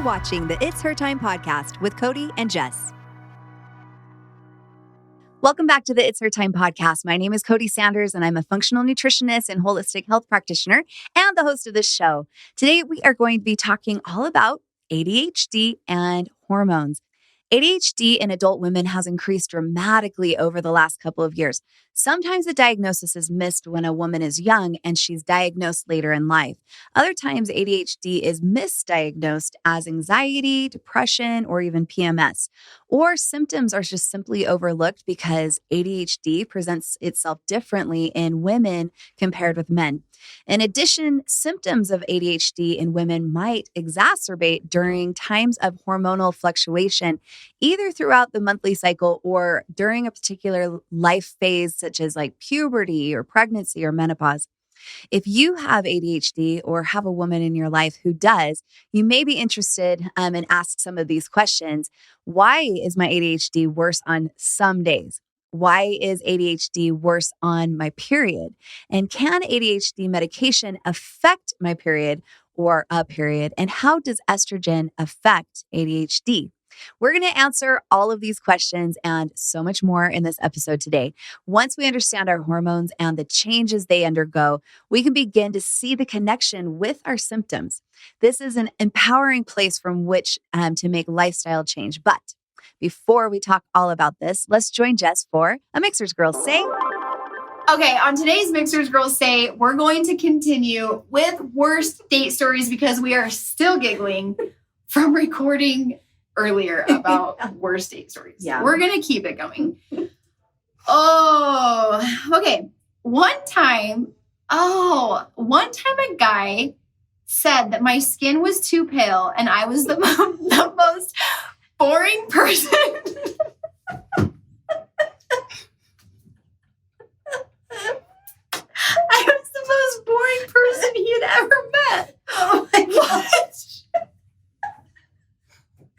watching the It's Her Time podcast with Cody and Jess. Welcome back to the It's Her Time podcast. My name is Cody Sanders, and I'm a functional nutritionist and holistic health practitioner and the host of this show. Today, we are going to be talking all about ADHD and hormones. ADHD in adult women has increased dramatically over the last couple of years. Sometimes the diagnosis is missed when a woman is young and she's diagnosed later in life. Other times, ADHD is misdiagnosed as anxiety, depression, or even PMS. Or symptoms are just simply overlooked because ADHD presents itself differently in women compared with men. In addition, symptoms of ADHD in women might exacerbate during times of hormonal fluctuation, either throughout the monthly cycle or during a particular life phase, such as like puberty or pregnancy or menopause. If you have ADHD or have a woman in your life who does, you may be interested and ask some of these questions. Why is my ADHD worse on some days? Why is ADHD worse on my period? And can ADHD medication affect my period or a period? And how does estrogen affect ADHD? We're going to answer all of these questions and so much more in this episode today. Once we understand our hormones and the changes they undergo, we can begin to see the connection with our symptoms. This is an empowering place from which to make lifestyle change. But before we talk all about this, let's join Jess for a Mixers Girls Say. Okay, on today's Mixers Girls Say, we're going to continue with worst date stories because we are still giggling from recording earlier about worst date stories. Yeah. We're going to keep it going. Okay. One time a guy said that my skin was too pale and I was the most boring person. I was the most boring person he had ever met. Oh my gosh.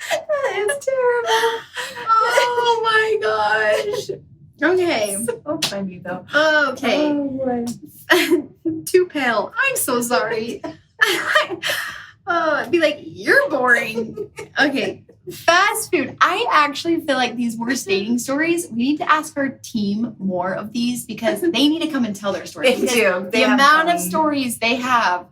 That is terrible. Oh my gosh. Okay. So funny though. Okay. Oh, Too pale. I'm so sorry. I'd be like, you're boring. Okay. Fast food. I actually feel like these worst dating stories, we need to ask our team more of these because they need to come and tell their stories. They do. The amount of stories they have.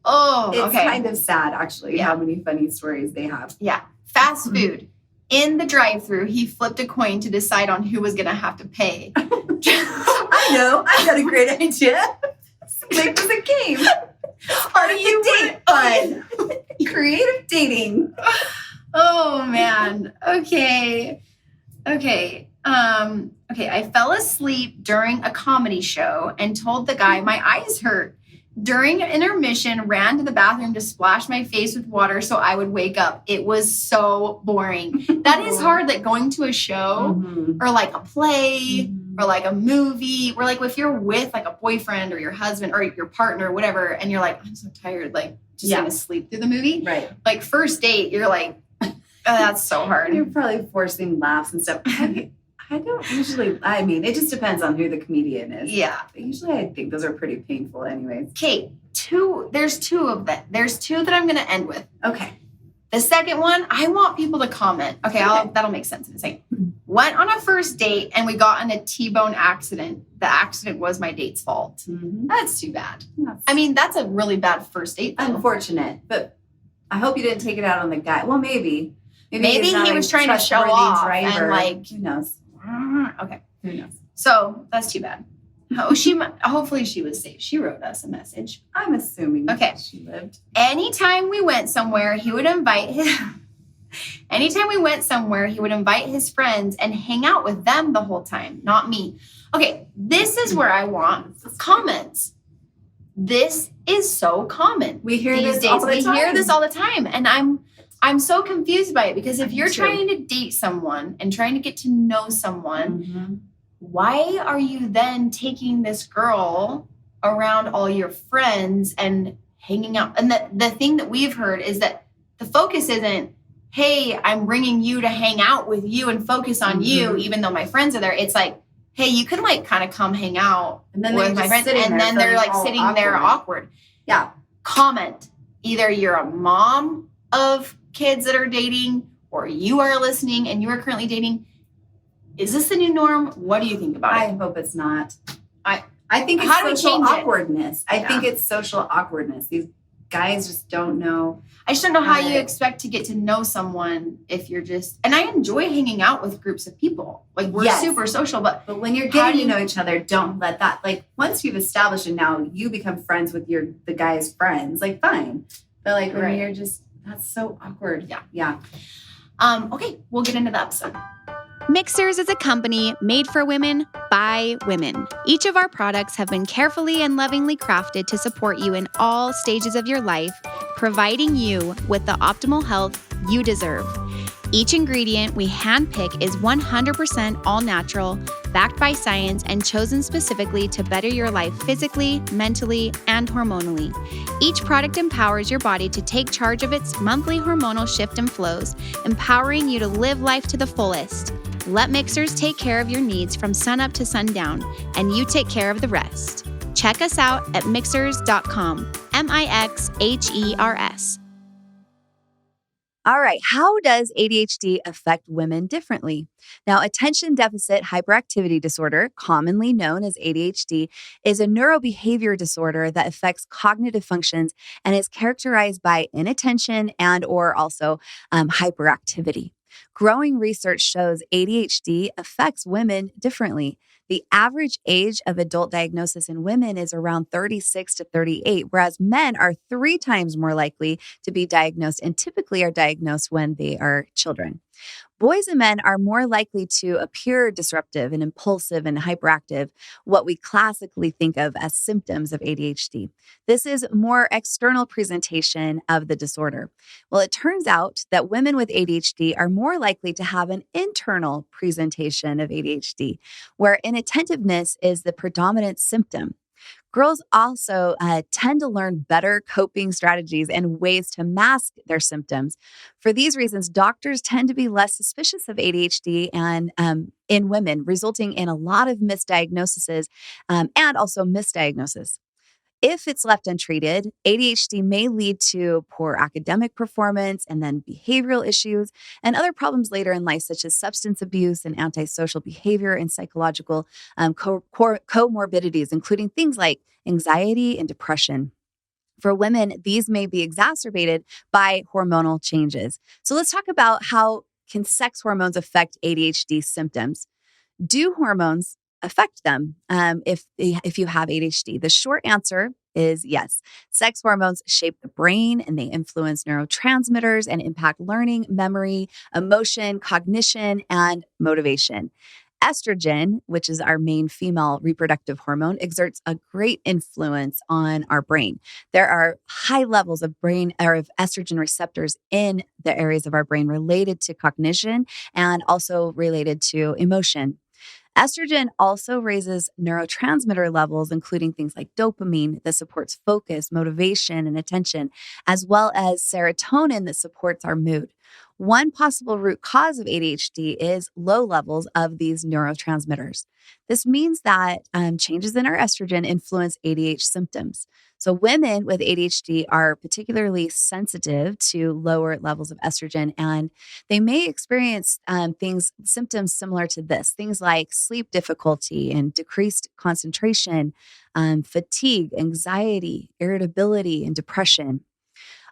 Oh, it's okay. kind of sad actually how many funny stories they have. Yeah. Fast food. In the drive-thru, he flipped a coin to decide on who was going to have to pay. I know. I got a great idea. Make this a game. Part of the date fun. Creative dating. Oh, man. Okay. I fell asleep during a comedy show and told the guy my eyes hurt. During intermission, ran to the bathroom to splash my face with water so I would wake up. It was so boring. That is hard, like going to a show or like a play or like a movie where like if you're with like a boyfriend or your husband or your partner or whatever and you're like, I'm so tired, like just going to sleep through the movie. Right. Like first date, you're like, oh, that's so hard. You're probably forcing laughs and stuff. I don't usually, it just depends on who the comedian is. Yeah. But usually I think those are pretty painful anyways. Okay, there's two of them. There's two that I'm going to end with. Okay. The second one, I want people to comment. Okay, that'll make sense in a second. Went on a first date and we got in a T-bone accident. The accident was my date's fault. Mm-hmm. That's too bad. That's a really bad first date though. Unfortunate, but I hope you didn't take it out on the guy. Well, maybe he was trying to show off and like, who knows? Okay. Who knows? So that's too bad. Hopefully she was safe. She wrote us a message. I'm assuming she lived. Anytime we went somewhere, he would invite his friends and hang out with them the whole time, not me. Okay, this is where I want comments. This is so common. We hear these this days. all the time. We hear this all the time. And I'm so confused by it because if you're trying to date someone and trying to get to know someone, why are you then taking this girl around all your friends and hanging out? And the thing that we've heard is that the focus isn't, hey, I'm bringing you to hang out with you and focus on you, even though my friends are there. It's like, hey, you can like kind of come hang out with my friends. And then they're like sitting there awkward. Yeah. Comment. Either you're a mom of kids that are dating, or you are listening and you are currently dating, is this the new norm? What do you think about I it? hope it's not. I think it's how do we social change it? awkwardness. I think it's social awkwardness. These guys just don't know. I just don't know how you expect to get to know someone if you're just, and I enjoy hanging out with groups of people. Like we're super social, but when you're getting to know each other, don't let that, like once you've established and now you become friends with the guy's friends, like fine. But like when you're just, that's so awkward. Yeah. Okay, we'll get into the episode. Mixers is a company made for women by women. Each of our products have been carefully and lovingly crafted to support you in all stages of your life, providing you with the optimal health you deserve. Each ingredient we handpick is 100% all natural, backed by science, and chosen specifically to better your life physically, mentally, and hormonally. Each product empowers your body to take charge of its monthly hormonal shift and flows, empowering you to live life to the fullest. Let Mixers take care of your needs from sunup to sundown, and you take care of the rest. Check us out at mixers.com, MIXHERS. All right, how does ADHD affect women differently? Now, attention deficit hyperactivity disorder, commonly known as ADHD, is a neurobehavior disorder that affects cognitive functions and is characterized by inattention and or also hyperactivity. Growing research shows ADHD affects women differently. The average age of adult diagnosis in women is around 36 to 38, whereas men are 3 times more likely to be diagnosed and typically are diagnosed when they are children. Boys and men are more likely to appear disruptive and impulsive and hyperactive, what we classically think of as symptoms of ADHD. This is more external presentation of the disorder. Well, it turns out that women with ADHD are more likely to have an internal presentation of ADHD, where inattentiveness is the predominant symptom. Girls also tend to learn better coping strategies and ways to mask their symptoms. For these reasons, doctors tend to be less suspicious of ADHD and in women, resulting in a lot of misdiagnoses and also misdiagnosis. If it's left untreated, ADHD may lead to poor academic performance and then behavioral issues and other problems later in life, such as substance abuse and antisocial behavior and psychological comorbidities, including things like anxiety and depression. For women, these may be exacerbated by hormonal changes. So let's talk about how can sex hormones affect ADHD symptoms. Do hormones affect them if you have ADHD? The short answer is yes. Sex hormones shape the brain and they influence neurotransmitters and impact learning, memory, emotion, cognition, and motivation. Estrogen, which is our main female reproductive hormone, exerts a great influence on our brain. There are high levels of estrogen receptors in the areas of our brain related to cognition and also related to emotion. Estrogen also raises neurotransmitter levels, including things like dopamine that supports focus, motivation, and attention, as well as serotonin that supports our mood. One possible root cause of ADHD is low levels of these neurotransmitters. This means that changes in our estrogen influence ADHD symptoms. So women with ADHD are particularly sensitive to lower levels of estrogen, and they may experience symptoms similar to this, things like sleep difficulty and decreased concentration, fatigue, anxiety, irritability, and depression.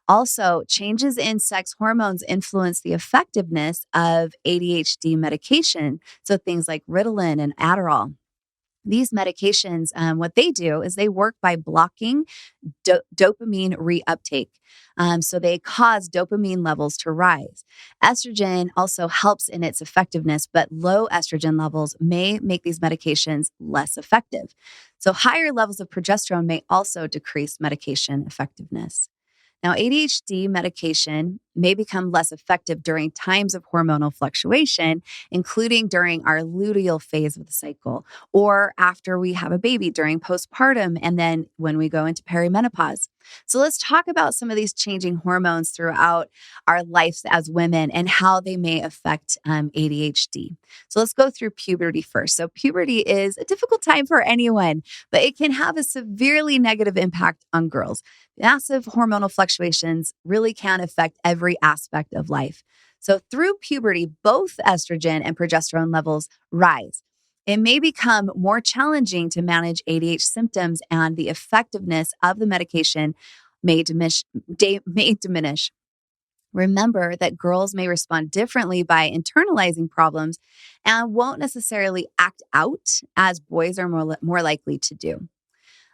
Also, changes in sex hormones influence the effectiveness of ADHD medication. So things like Ritalin and Adderall. These medications, what they do is they work by blocking dopamine reuptake. So they cause dopamine levels to rise. Estrogen also helps in its effectiveness, but low estrogen levels may make these medications less effective. So higher levels of progesterone may also decrease medication effectiveness. Now, ADHD medication may become less effective during times of hormonal fluctuation, including during our luteal phase of the cycle, or after we have a baby during postpartum, and then when we go into perimenopause. So let's talk about some of these changing hormones throughout our lives as women and how they may affect ADHD. So let's go through puberty first. So puberty is a difficult time for anyone, but it can have a severely negative impact on girls. Massive hormonal fluctuations really can affect every aspect of life. So through puberty, both estrogen and progesterone levels rise. It may become more challenging to manage ADHD symptoms, and the effectiveness of the medication may diminish. Remember that girls may respond differently by internalizing problems and won't necessarily act out as boys are more likely to do.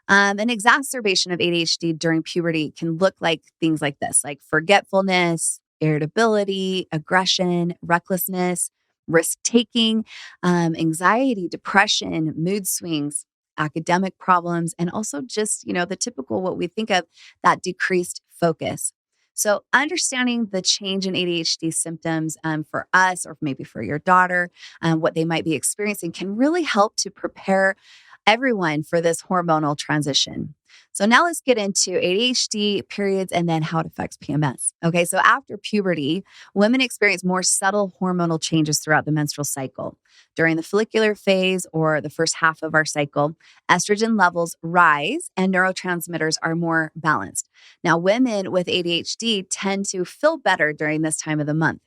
An exacerbation of ADHD during puberty can look like things like this, like forgetfulness, irritability, aggression, recklessness, risk-taking, anxiety, depression, mood swings, academic problems, and also just, the typical what we think of, that decreased focus. So understanding the change in ADHD symptoms for us, or maybe for your daughter, what they might be experiencing can really help to prepare everyone for this hormonal transition. So now let's get into ADHD periods and then how it affects PMS. Okay, so after puberty, women experience more subtle hormonal changes throughout the menstrual cycle. During the follicular phase, or the first half of our cycle, estrogen levels rise and neurotransmitters are more balanced. Now, women with ADHD tend to feel better during this time of the month.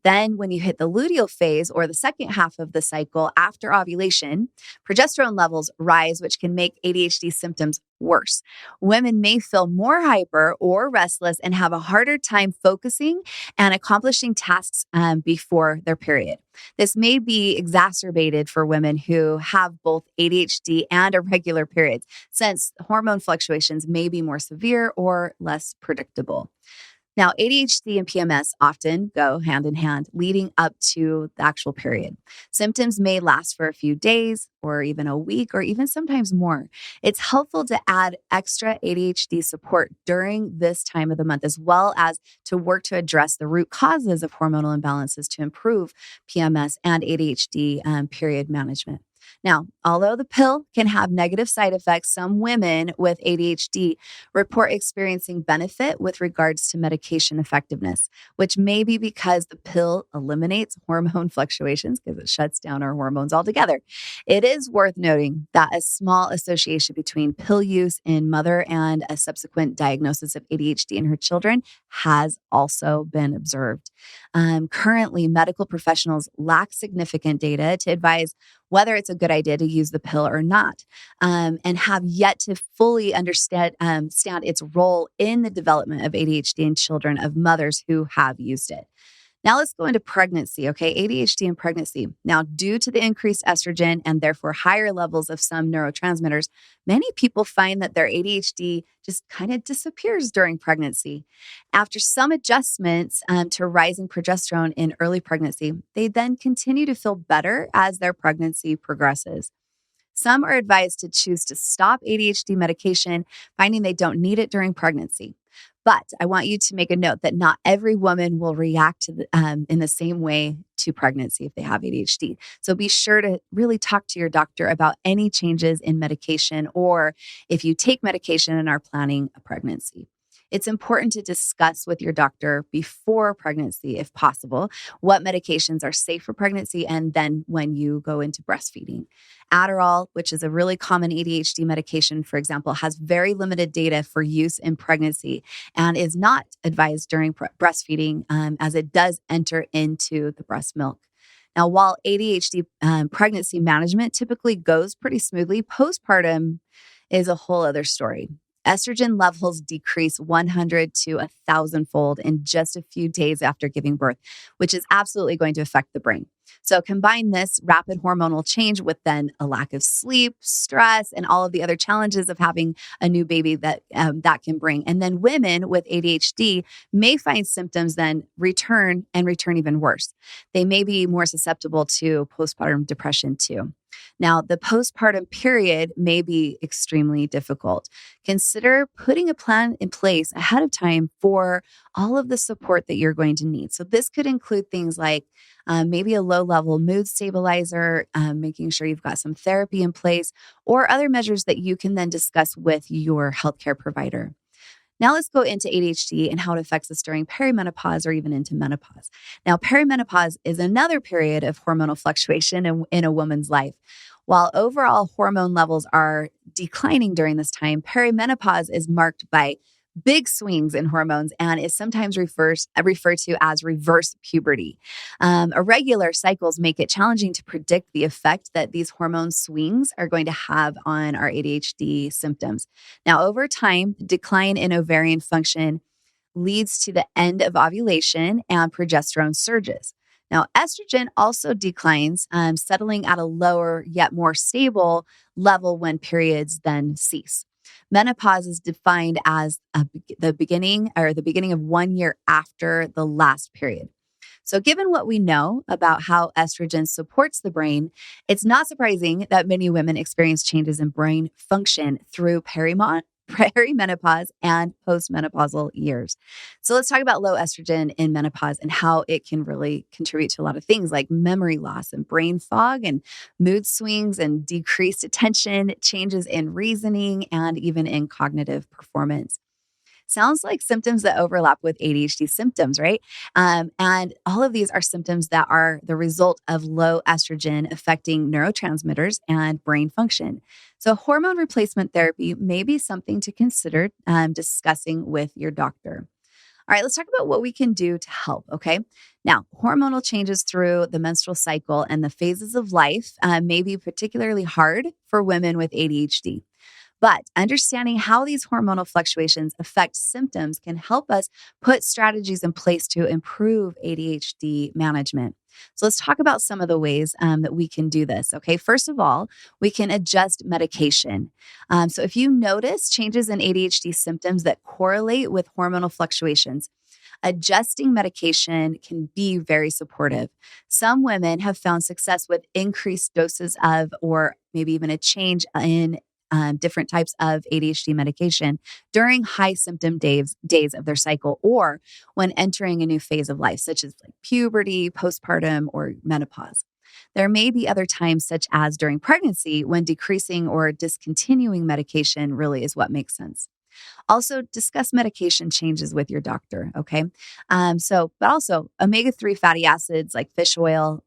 Then when you hit the luteal phase, or the second half of the cycle after ovulation, progesterone levels rise, which can make ADHD symptoms worse. Women may feel more hyper or restless and have a harder time focusing and accomplishing tasks before their period. This may be exacerbated for women who have both ADHD and irregular periods, since hormone fluctuations may be more severe or less predictable. Now, ADHD and PMS often go hand in hand leading up to the actual period. Symptoms may last for a few days or even a week or even sometimes more. It's helpful to add extra ADHD support during this time of the month, as well as to work to address the root causes of hormonal imbalances to improve PMS and ADHD period management. Now, although the pill can have negative side effects, some women with ADHD report experiencing benefit with regards to medication effectiveness, which may be because the pill eliminates hormone fluctuations because it shuts down our hormones altogether. It is worth noting that a small association between pill use in mother and a subsequent diagnosis of ADHD in her children has also been observed. Currently, medical professionals lack significant data to advise whether it's a good idea to use the pill or not, and have yet to fully understand its role in the development of ADHD in children of mothers who have used it. Now let's go into pregnancy, okay? ADHD and pregnancy. Now, due to the increased estrogen and therefore higher levels of some neurotransmitters, many people find that their ADHD just kind of disappears during pregnancy. After some adjustments to rising progesterone in early pregnancy, they then continue to feel better as their pregnancy progresses. Some are advised to choose to stop ADHD medication, finding they don't need it during pregnancy. But I want you to make a note that not every woman will react to in the same way to pregnancy if they have ADHD. So be sure to really talk to your doctor about any changes in medication, or if you take medication and are planning a pregnancy. It's important to discuss with your doctor before pregnancy, if possible, what medications are safe for pregnancy, and then when you go into breastfeeding. Adderall, which is a really common ADHD medication, for example, has very limited data for use in pregnancy and is not advised during breastfeeding as it does enter into the breast milk. Now, while ADHD pregnancy management typically goes pretty smoothly, postpartum is a whole other story. Estrogen levels decrease 100 to 1,000-fold in just a few days after giving birth, which is absolutely going to affect the brain. So combine this rapid hormonal change with then a lack of sleep, stress, and all of the other challenges of having a new baby that can bring. And then women with ADHD may find symptoms then return even worse. They may be more susceptible to postpartum depression too. Now, the postpartum period may be extremely difficult. Consider putting a plan in place ahead of time for all of the support that you're going to need. So this could include things like maybe a low-level mood stabilizer, making sure you've got some therapy in place, or other measures that you can then discuss with your healthcare provider. Now let's go into ADHD and how it affects us during perimenopause or even into menopause. Now, perimenopause is another period of hormonal fluctuation in a woman's life. While overall hormone levels are declining during this time, perimenopause is marked by big swings in hormones and is sometimes referred to as reverse puberty. Irregular cycles make it challenging to predict the effect that these hormone swings are going to have on our ADHD symptoms. Now, over time, decline in ovarian function leads to the end of ovulation and progesterone surges. Now, estrogen also declines, settling at a lower yet more stable level when periods then cease. Menopause is defined as the beginning of 1 year after the last period. So given what we know about how estrogen supports the brain, it's not surprising that many women experience changes in brain function through perimenopause and postmenopausal years. So let's talk about low estrogen in menopause and how it can really contribute to a lot of things like memory loss and brain fog and mood swings and decreased attention, changes in reasoning, and even in cognitive performance. Sounds like symptoms that overlap with ADHD symptoms, right? And all of these are symptoms that are the result of low estrogen affecting neurotransmitters and brain function. So hormone replacement therapy may be something to consider discussing with your doctor. All right, let's talk about what we can do to help, okay? Now, hormonal changes through the menstrual cycle and the phases of life may be particularly hard for women with ADHD. But understanding how these hormonal fluctuations affect symptoms can help us put strategies in place to improve ADHD management. So let's talk about some of the ways that we can do this. Okay, first of all, we can adjust medication. So if you notice changes in ADHD symptoms that correlate with hormonal fluctuations, adjusting medication can be very supportive. Some women have found success with increased doses of, or maybe even a change in different types of ADHD medication during high symptom days of their cycle or when entering a new phase of life, such as like puberty, postpartum, or menopause. There may be other times, such as during pregnancy, when decreasing or discontinuing medication really is what makes sense. Also, discuss medication changes with your doctor, okay? But also omega-3 fatty acids like fish oil,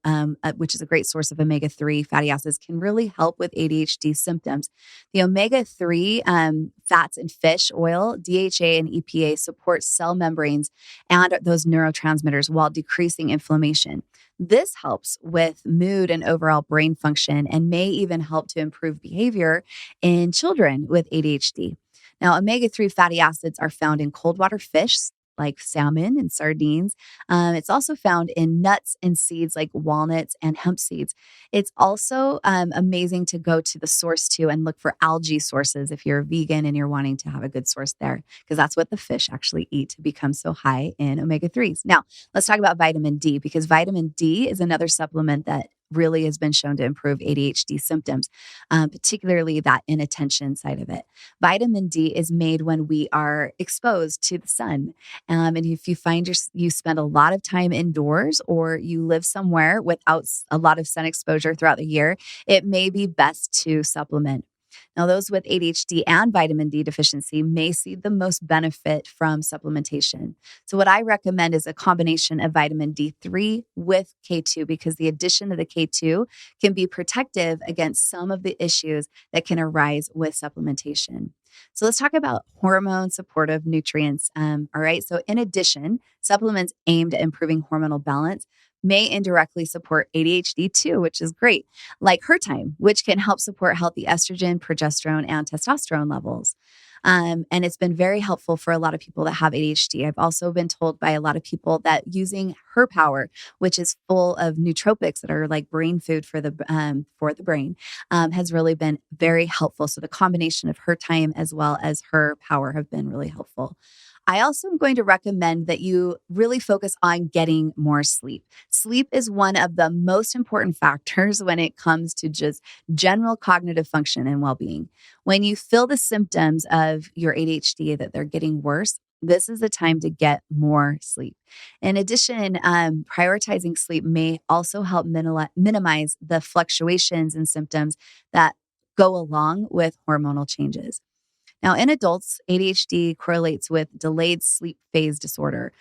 which is a great source of omega-3 fatty acids, can really help with ADHD symptoms. The omega-3 fats in fish oil, DHA and EPA, support cell membranes and those neurotransmitters while decreasing inflammation. This helps with mood and overall brain function and may even help to improve behavior in children with ADHD. Now, omega-3 fatty acids are found in cold water fish like salmon and sardines. It's also found in nuts and seeds like walnuts and hemp seeds. It's also amazing to go to the source too and look for algae sources if you're a vegan and you're wanting to have a good source there, because that's what the fish actually eat to become so high in omega-3s. Now, let's talk about vitamin D, because vitamin D is another supplement that really has been shown to improve ADHD symptoms, particularly that inattention side of it. Vitamin D is made when we are exposed to the sun. And if you find you spend a lot of time indoors or you live somewhere without a lot of sun exposure throughout the year, it may be best to supplement. Now, those with ADHD and vitamin D deficiency may see the most benefit from supplementation. So what I recommend is a combination of vitamin D3 with K2, because the addition of the K2 can be protective against some of the issues that can arise with supplementation. So let's talk about hormone supportive nutrients. All right. So in addition, supplements aimed at improving hormonal balance may indirectly support ADHD too, which is great, like Hertime, which can help support healthy estrogen, progesterone, and testosterone levels. And it's been very helpful for a lot of people that have ADHD. I've also been told by a lot of people that using HerPower, which is full of nootropics that are like brain food for the brain, has really been very helpful. So the combination of Hertime as well as HerPower have been really helpful. I also am going to recommend that you really focus on getting more sleep. Sleep is one of the most important factors when it comes to just general cognitive function and well-being. When you feel the symptoms of your ADHD that they're getting worse, this is the time to get more sleep. In addition, prioritizing sleep may also help minimize the fluctuations and symptoms that go along with hormonal changes. Now, in adults, ADHD correlates with delayed sleep phase disorder,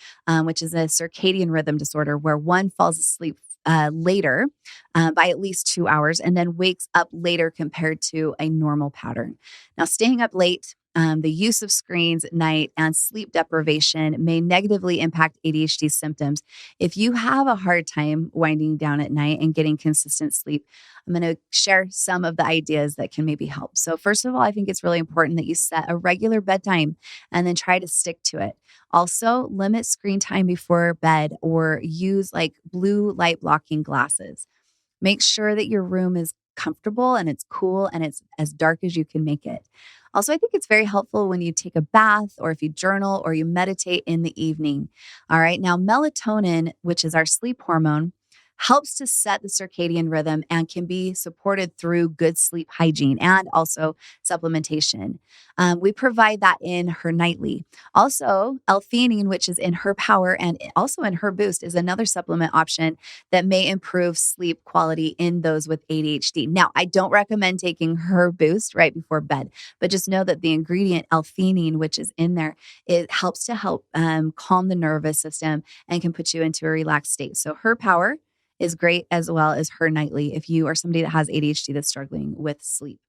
which is a circadian rhythm disorder where one falls asleep later by at least 2 hours and then wakes up later compared to a normal pattern. Now, staying up late, the use of screens at night, and sleep deprivation may negatively impact ADHD symptoms. If you have a hard time winding down at night and getting consistent sleep, I'm going to share some of the ideas that can maybe help. So first of all, I think it's really important that you set a regular bedtime and then try to stick to it. Also, limit screen time before bed or use like blue light blocking glasses. Make sure that your room is comfortable and it's cool and it's as dark as you can make it. Also, I think it's very helpful when you take a bath or if you journal or you meditate in the evening. All right. Now, melatonin, which is our sleep hormone, helps to set the circadian rhythm and can be supported through good sleep hygiene and also supplementation. We provide that in Her Nightly. Also, L-theanine, which is in Her Power and also in Her Boost, is another supplement option that may improve sleep quality in those with ADHD. Now, I don't recommend taking Her Boost right before bed, but just know that the ingredient L-theanine, which is in there, it helps to help calm the nervous system and can put you into a relaxed state. So Her Power is great, as well as Her Nightly if you are somebody that has ADHD that's struggling with sleep.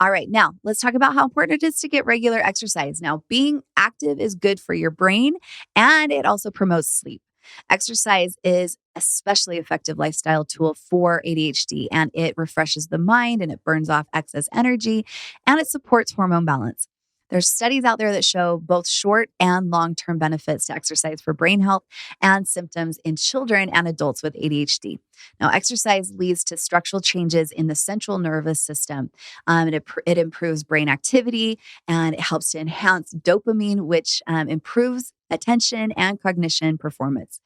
All right, now let's talk about how important it is to get regular exercise. Now, being active is good for your brain and it also promotes sleep. Exercise is especially effective lifestyle tool for ADHD, and it refreshes the mind and it burns off excess energy and it supports hormone balance. There's studies out there that show both short and long-term benefits to exercise for brain health and symptoms in children and adults with ADHD. Now, exercise leads to structural changes in the central nervous system. It improves brain activity and it helps to enhance dopamine, which improves attention and cognition performance.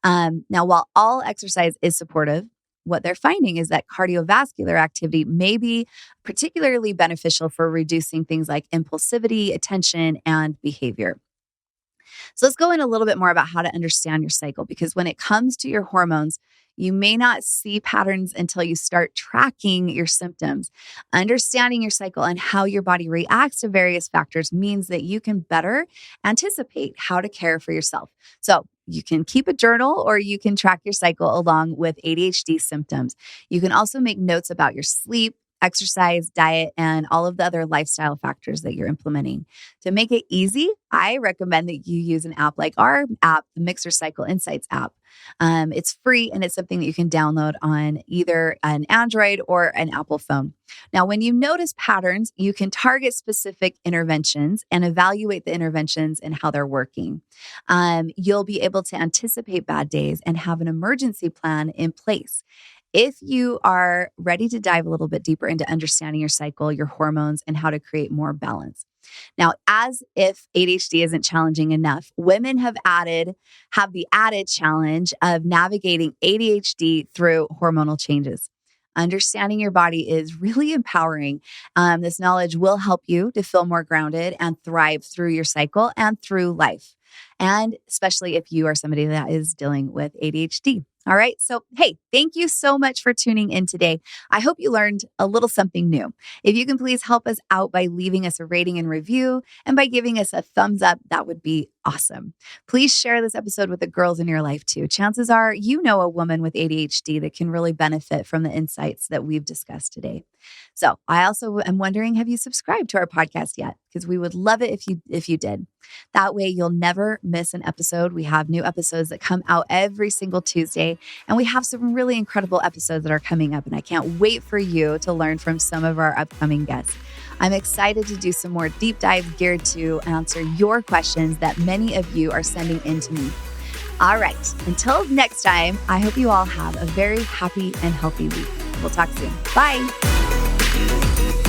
Now, while all exercise is supportive, what they're finding is that cardiovascular activity may be particularly beneficial for reducing things like impulsivity, attention, and behavior. So let's go in a little bit more about how to understand your cycle, because when it comes to your hormones, you may not see patterns until you start tracking your symptoms. Understanding your cycle and how your body reacts to various factors means that you can better anticipate how to care for yourself. So you can keep a journal or you can track your cycle along with ADHD symptoms. You can also make notes about your sleep, exercise, diet, and all of the other lifestyle factors that you're implementing. To make it easy, I recommend that you use an app like our app, the Mixer Cycle Insights app. It's free and it's something that you can download on either an Android or an Apple phone. Now, when you notice patterns, you can target specific interventions and evaluate the interventions and how they're working. You'll be able to anticipate bad days and have an emergency plan in place. If you are ready to dive a little bit deeper into understanding your cycle, your hormones, and how to create more balance. Now, as if ADHD isn't challenging enough, women have the added challenge of navigating ADHD through hormonal changes. Understanding your body is really empowering. This knowledge will help you to feel more grounded and thrive through your cycle and through life. And especially if you are somebody that is dealing with ADHD. All right. So, hey, thank you so much for tuning in today. I hope you learned a little something new. If you can please help us out by leaving us a rating and review and by giving us a thumbs up, that would be awesome. Please share this episode with the girls in your life too. Chances are you know a woman with ADHD that can really benefit from the insights that we've discussed today. So I also am wondering, have you subscribed to our podcast yet? Because we would love it if you did. That way you'll never miss an episode. We have new episodes that come out every single Tuesday, and we have some really incredible episodes that are coming up, and I can't wait for you to learn from some of our upcoming guests. I'm excited to do some more deep dives geared to answer your questions that many of you are sending in to me. All right, until next time, I hope you all have a very happy and healthy week. We'll talk soon. Bye.